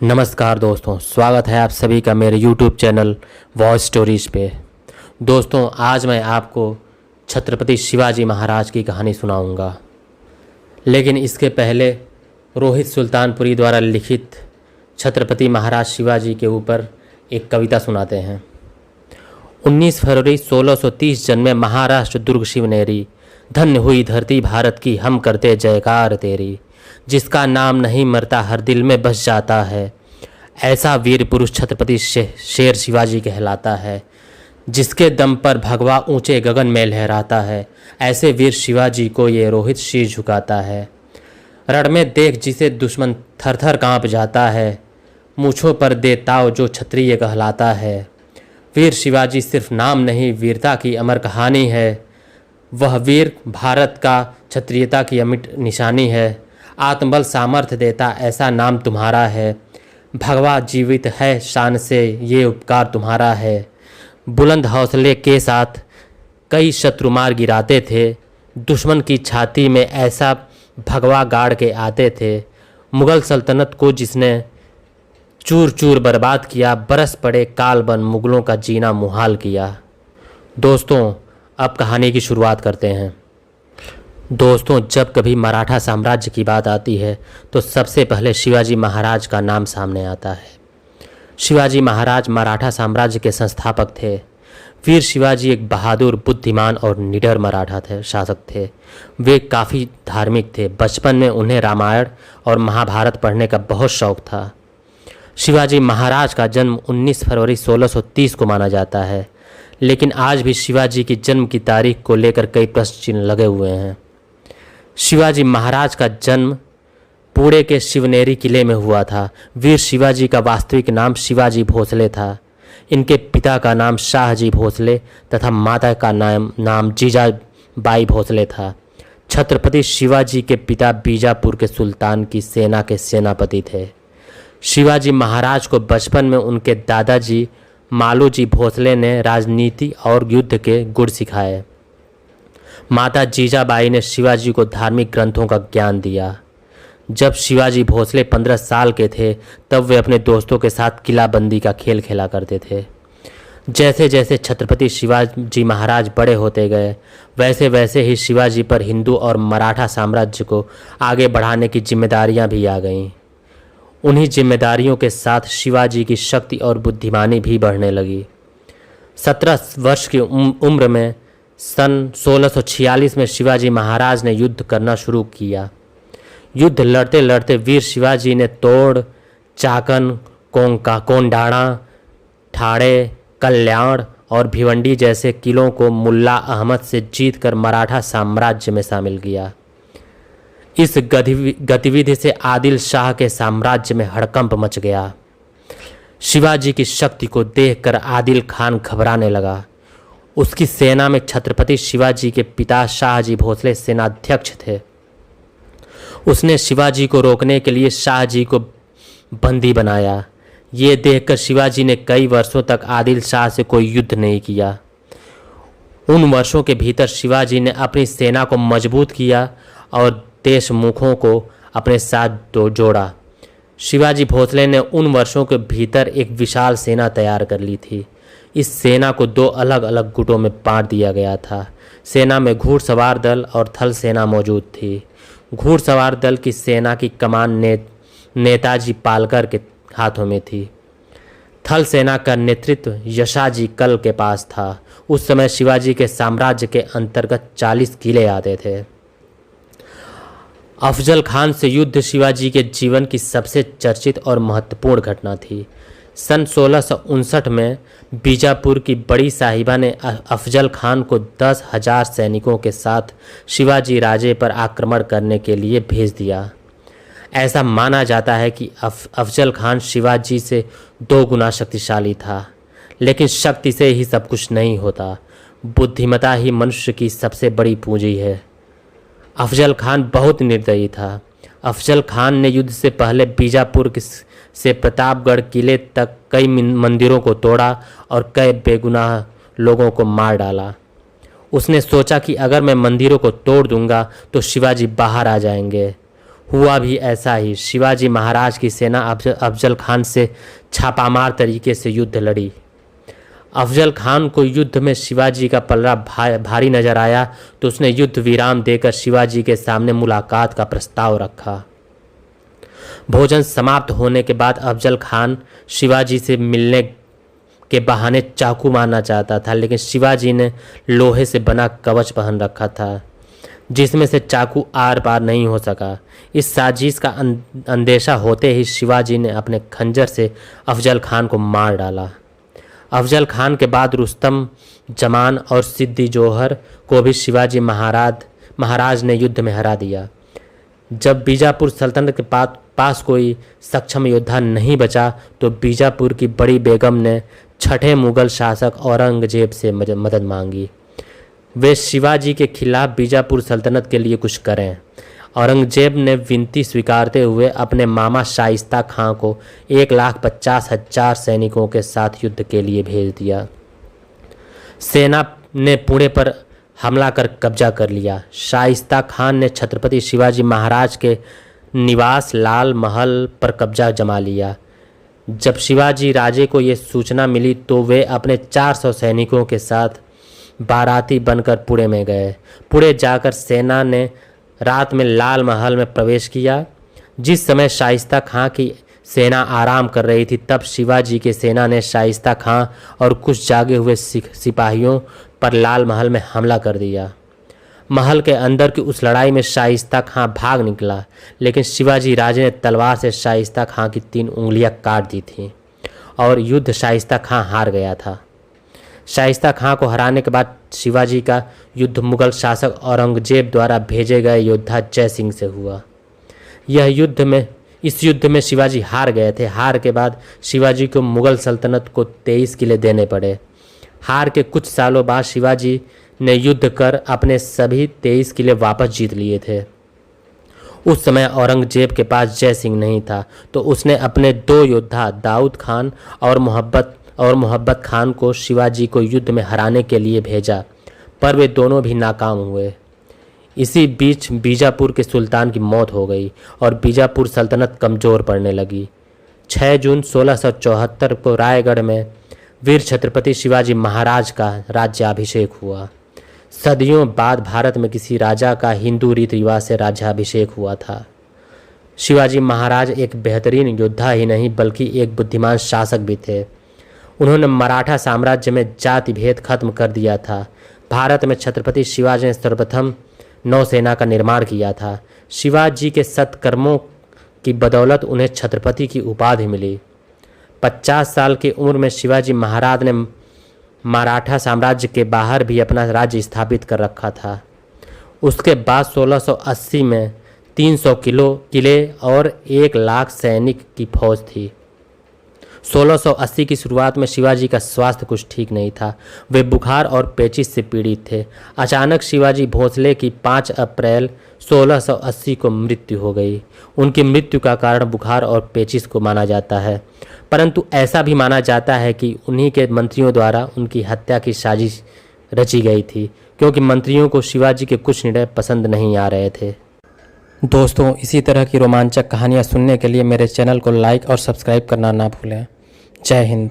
नमस्कार दोस्तों, स्वागत है आप सभी का मेरे YouTube चैनल वॉइस स्टोरीज पे। दोस्तों, आज मैं आपको छत्रपति शिवाजी महाराज की कहानी सुनाऊंगा, लेकिन इसके पहले रोहित सुल्तानपुरी द्वारा लिखित छत्रपति महाराज शिवाजी के ऊपर एक कविता सुनाते हैं। 19 फरवरी 1630 जन्मे महाराष्ट्र दुर्ग शिवनेरी, धन्य हुई धरती भारत की, हम करते जयकार तेरी। जिसका नाम नहीं मरता हर दिल में बस जाता है, ऐसा वीर पुरुष छत्रपति शेर शिवाजी कहलाता है। जिसके दम पर भगवा ऊंचे गगन में लहराता है, ऐसे वीर शिवाजी को ये रोहित शीर झुकाता है। रण में देख जिसे दुश्मन थर थर काँप जाता है, मूँछों पर दे ताव जो क्षत्रिय कहलाता है। वीर शिवाजी सिर्फ नाम नहीं, वीरता की अमर कहानी है। वह वीर भारत का क्षत्रियता की अमिट निशानी है। आत्मबल सामर्थ्य देता ऐसा नाम तुम्हारा है। भगवा जीवित है शान से ये उपकार तुम्हारा है। बुलंद हौसले के साथ कई शत्रु मार गिराते थे, दुश्मन की छाती में ऐसा भगवा गाड़ के आते थे। मुग़ल सल्तनत को जिसने चूर चूर बर्बाद किया, बरस पड़े काल बन मुग़लों का जीना मुहाल किया। दोस्तों, अब कहानी की शुरुआत करते हैं। दोस्तों, जब कभी मराठा साम्राज्य की बात आती है तो सबसे पहले शिवाजी महाराज का नाम सामने आता है। शिवाजी महाराज मराठा साम्राज्य के संस्थापक थे। वीर शिवाजी एक बहादुर, बुद्धिमान और निडर मराठा शासक थे। वे काफ़ी धार्मिक थे। बचपन में उन्हें रामायण और महाभारत पढ़ने का बहुत शौक था। शिवाजी महाराज का जन्म 19 फरवरी 1630 को माना जाता है, लेकिन आज भी शिवाजी की जन्म की तारीख को लेकर कई प्रश्न चिन्ह लगे हुए हैं। शिवाजी महाराज का जन्म पुणे के शिवनेरी किले में हुआ था। वीर शिवाजी का वास्तविक नाम शिवाजी भोसले था। इनके पिता का नाम शाहजी भोसले तथा माता का नाम जीजाबाई भोसले था। छत्रपति शिवाजी के पिता बीजापुर के सुल्तान की सेना के सेनापति थे। शिवाजी महाराज को बचपन में उनके दादाजी मालूजी भोसले ने राजनीति और युद्ध के गुर सिखाए। माता जीजाबाई ने शिवाजी को धार्मिक ग्रंथों का ज्ञान दिया। जब शिवाजी भोसले 15 साल के थे तब वे अपने दोस्तों के साथ किलाबंदी का खेल खेला करते थे। जैसे जैसे छत्रपति शिवाजी महाराज बड़े होते गए, वैसे वैसे ही शिवाजी पर हिंदू और मराठा साम्राज्य को आगे बढ़ाने की जिम्मेदारियां भी आ गईं। उन्हीं जिम्मेदारियों के साथ शिवाजी की शक्ति और बुद्धिमानी भी बढ़ने लगी। 17 वर्ष की उम्र में सन 1646 में शिवाजी महाराज ने युद्ध करना शुरू किया। युद्ध लड़ते लड़ते वीर शिवाजी ने तोड़, चाकन, कोंडाणा, ठाणे, कल्याण और भिवंडी जैसे किलों को मुल्ला अहमद से जीतकर मराठा साम्राज्य में शामिल किया। इस गतिविधि से आदिल शाह के साम्राज्य में हड़कंप मच गया। शिवाजी की शक्ति को देखकर आदिल खान घबराने लगा। उसकी सेना में छत्रपति शिवाजी के पिता शाहजी भोसले सेनाध्यक्ष थे। उसने शिवाजी को रोकने के लिए शाहजी को बंदी बनाया। ये देखकर शिवाजी ने कई वर्षों तक आदिल शाह से कोई युद्ध नहीं किया। उन वर्षों के भीतर शिवाजी ने अपनी सेना को मजबूत किया और देशमुखों को अपने साथ जोड़ा। शिवाजी भोसले ने उन वर्षों के भीतर एक विशाल सेना तैयार कर ली थी। इस सेना को 2 अलग अलग गुटों में बांट दिया गया था। सेना में घुड़सवार दल और थल सेना मौजूद थी। घुड़सवार दल की सेना की कमान नेताजी पालकर के हाथों में थी। थल सेना का नेतृत्व यशाजी कल के पास था। उस समय शिवाजी के साम्राज्य के अंतर्गत 40 किले आते थे। अफजल खान से युद्ध शिवाजी के जीवन की सबसे चर्चित और महत्वपूर्ण घटना थी। सन 1659 में बीजापुर की बड़ी साहिबा ने अफजल खान को 10,000 सैनिकों के साथ शिवाजी राजे पर आक्रमण करने के लिए भेज दिया। ऐसा माना जाता है कि अफजल खान शिवाजी से 2 गुना शक्तिशाली था, लेकिन शक्ति से ही सब कुछ नहीं होता। बुद्धिमता ही मनुष्य की सबसे बड़ी पूंजी है। अफजल खान बहुत निर्दयी था। अफजल खान ने युद्ध से पहले बीजापुर से प्रतापगढ़ किले तक कई मंदिरों को तोड़ा और कई बेगुनाह लोगों को मार डाला। उसने सोचा कि अगर मैं मंदिरों को तोड़ दूंगा तो शिवाजी बाहर आ जाएंगे। हुआ भी ऐसा ही। शिवाजी महाराज की सेना अफजल खान से छापामार तरीके से युद्ध लड़ी। अफजल खान को युद्ध में शिवाजी का पलड़ा भारी नजर आया तो उसने युद्ध विराम देकर शिवाजी के सामने मुलाकात का प्रस्ताव रखा। भोजन समाप्त होने के बाद अफजल खान शिवाजी से मिलने के बहाने चाकू मारना चाहता था, लेकिन शिवाजी ने लोहे से बना कवच पहन रखा था जिसमें से चाकू आर पार नहीं हो सका। इस साजिश का अंदेशा होते ही शिवाजी ने अपने खंजर से अफजल खान को मार डाला। अफजल खान के बाद रुस्तम जमान और सिद्दी जोहर को भी शिवाजी महाराज ने युद्ध में हरा दिया। जब बीजापुर सल्तनत के पास कोई सक्षम योद्धा नहीं बचा तो बीजापुर की बड़ी बेगम ने छठे मुगल शासक औरंगजेब से मदद मांगी। वे शिवाजी के खिलाफ बीजापुर सल्तनत के लिए कुछ करें। औरंगजेब ने विनती स्वीकारते हुए अपने मामा शाइस्ता खां को 1,50,000 सैनिकों के साथ युद्ध के लिए भेज दिया। सेना ने पुणे पर हमला कर कब्जा कर लिया। शाइस्ता खान ने छत्रपति शिवाजी महाराज के निवास लाल महल पर कब्जा जमा लिया। जब शिवाजी राजे को ये सूचना मिली तो वे अपने 400 सैनिकों के साथ बाराती बनकर पुणे में गए। पुणे जाकर सेना ने रात में लाल महल में प्रवेश किया। जिस समय शाइस्ता खां की सेना आराम कर रही थी तब शिवाजी की सेना ने शाइस्ता खां और कुछ जागे हुए सिपाहियों पर लाल महल में हमला कर दिया। महल के अंदर की उस लड़ाई में शाइस्ता खां भाग निकला, लेकिन शिवाजी राजे ने तलवार से शाइस्ता खां की 3 उंगलियां काट दी थीं और युद्ध शाइस्ता खां हार गया था। शाइस्ता खां को हराने के बाद शिवाजी का युद्ध मुगल शासक औरंगजेब द्वारा भेजे गए योद्धा जय सिंह से हुआ। इस युद्ध में शिवाजी हार गए थे। हार के बाद शिवाजी को मुगल सल्तनत को 23 किले देने पड़े। हार के कुछ सालों बाद शिवाजी ने युद्ध कर अपने सभी 23 किले वापस जीत लिए थे। उस समय औरंगजेब के पास जय सिंह नहीं था तो उसने अपने 2 योद्धा दाऊद खान और मोहब्बत खान को शिवाजी को युद्ध में हराने के लिए भेजा, पर वे दोनों भी नाकाम हुए। इसी बीच बीजापुर के सुल्तान की मौत हो गई और बीजापुर सल्तनत कमज़ोर पड़ने लगी। 6 जून 1674 को रायगढ़ में वीर छत्रपति शिवाजी महाराज का राज्याभिषेक हुआ। सदियों बाद भारत में किसी राजा का हिंदू रीति रिवाज से राज्याभिषेक हुआ था। शिवाजी महाराज एक बेहतरीन योद्धा ही नहीं बल्कि एक बुद्धिमान शासक भी थे। उन्होंने मराठा साम्राज्य में जाति भेद खत्म कर दिया था। भारत में छत्रपति शिवाजी ने सर्वप्रथम नौसेना का निर्माण किया था। शिवाजी के सत्कर्मों की बदौलत उन्हें छत्रपति की उपाधि मिली। 50 साल की उम्र में शिवाजी महाराज ने मराठा साम्राज्य के बाहर भी अपना राज्य स्थापित कर रखा था। उसके बाद 1680 में 300 किले और 1 लाख सैनिक की फौज थी। 1680 की शुरुआत में शिवाजी का स्वास्थ्य कुछ ठीक नहीं था। वे बुखार और पेचिश से पीड़ित थे। अचानक शिवाजी भोंसले की 5 अप्रैल 1680 को मृत्यु हो गई। उनकी मृत्यु का कारण बुखार और पेचिश को माना जाता है, परंतु ऐसा भी माना जाता है कि उन्हीं के मंत्रियों द्वारा उनकी हत्या की साजिश रची गई थी, क्योंकि मंत्रियों को शिवाजी के कुछ निर्णय पसंद नहीं आ रहे थे। दोस्तों, इसी तरह की रोमांचक कहानियाँ सुनने के लिए मेरे चैनल को लाइक और सब्सक्राइब करना ना भूलें। जय हिंद।